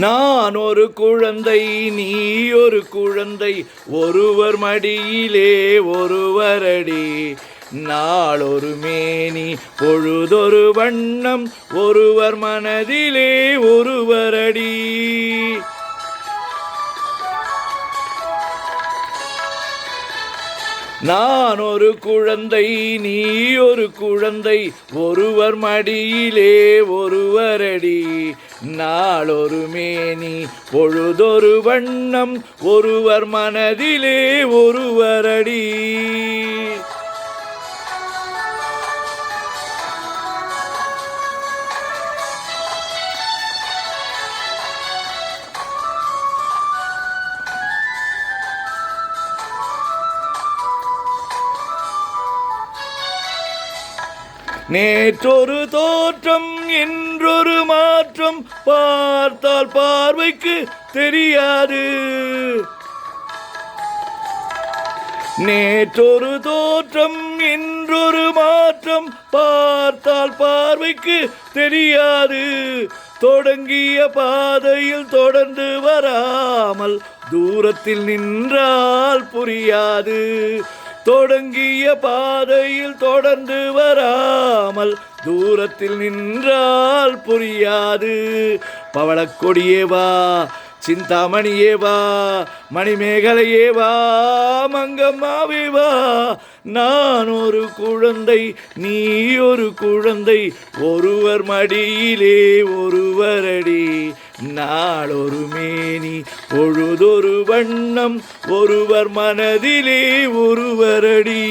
நான் ஒரு குழந்தை, நீ ஒரு குழந்தை, ஒருவர் மடியிலே ஒருவரடி. நாளொரு மேனி பொழுதொரு வண்ணம், ஒருவர் மனதிலே ஒருவரடி. நான் ஒரு குழந்தை, நீ ஒரு குழந்தை, ஒருவர் மடியிலே ஒருவரடி. நாளொரு மேனி பொழுதொரு வண்ணம், ஒருவர் மனதிலே ஒருவரடி. நேற்றொரு தோற்றம் என்றொரு மாற்றம், பார்த்தால் பார்வைக்கு தெரியாது. நேற்றொரு தோற்றம் என்றொரு மாற்றம், பார்த்தால் பார்வைக்கு தெரியாது. தொடங்கிய பாதையில் தொடர்ந்து வராமல் தூரத்தில் நின்றால் புரியாது. தொடங்கிய பாதையில் தொடர்ந்து வராமல் தூரத்தில் நின்றால் புரியாது. பவளக்கொடியே வா, சிந்தாமணியே வா, மணிமேகலையே வா, மங்கம்மாவே வா. நான் ஒரு குழந்தை, நீ ஒரு குழந்தை, ஒருவர் மடியிலே ஒருவரடி. நாளொரு மேனி பொழுதொரு வண்ணம், ஒருவர் மனதிலே ஒருவரடி.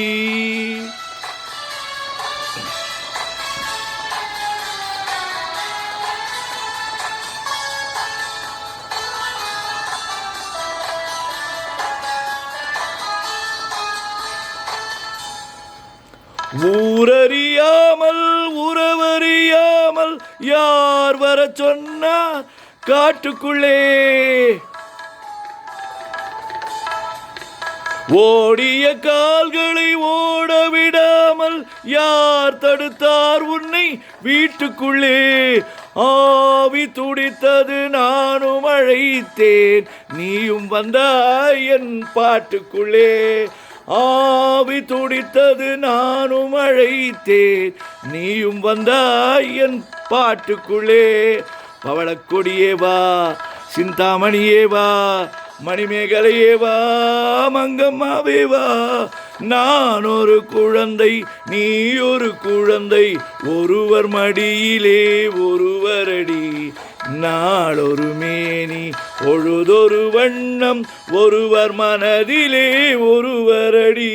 ஊரறியாமல் உறவறியாமல் யார் வர சொன்னார் காட்டுக்குள்ளே? ஓடிய கால்களை ஓடவிடாமல் யார் தடுத்தார் உன்னை வீட்டுக்குள்ளே? ஆவி துடித்தது நானும் அழைத்தேன், நீயும் வந்தாய் என் பாட்டுக்குள்ளே. ஆவி துடித்தது நானும் அழைத்தேன், நீயும் வந்தாய் என் பாட்டுக்குள்ளே. பவளக்கொடியே வா, சிந்தாமணியே வா, மணிமேகலையே வா, மங்கம்மாவே வா. நான் ஒரு குழந்தை, நீ ஒரு குழந்தை, ஒருவர் மடியிலே ஒருவரடி. நாளொரு மேனி பொழுதொரு வண்ணம், ஒருவர் மனதிலே ஒருவரடி.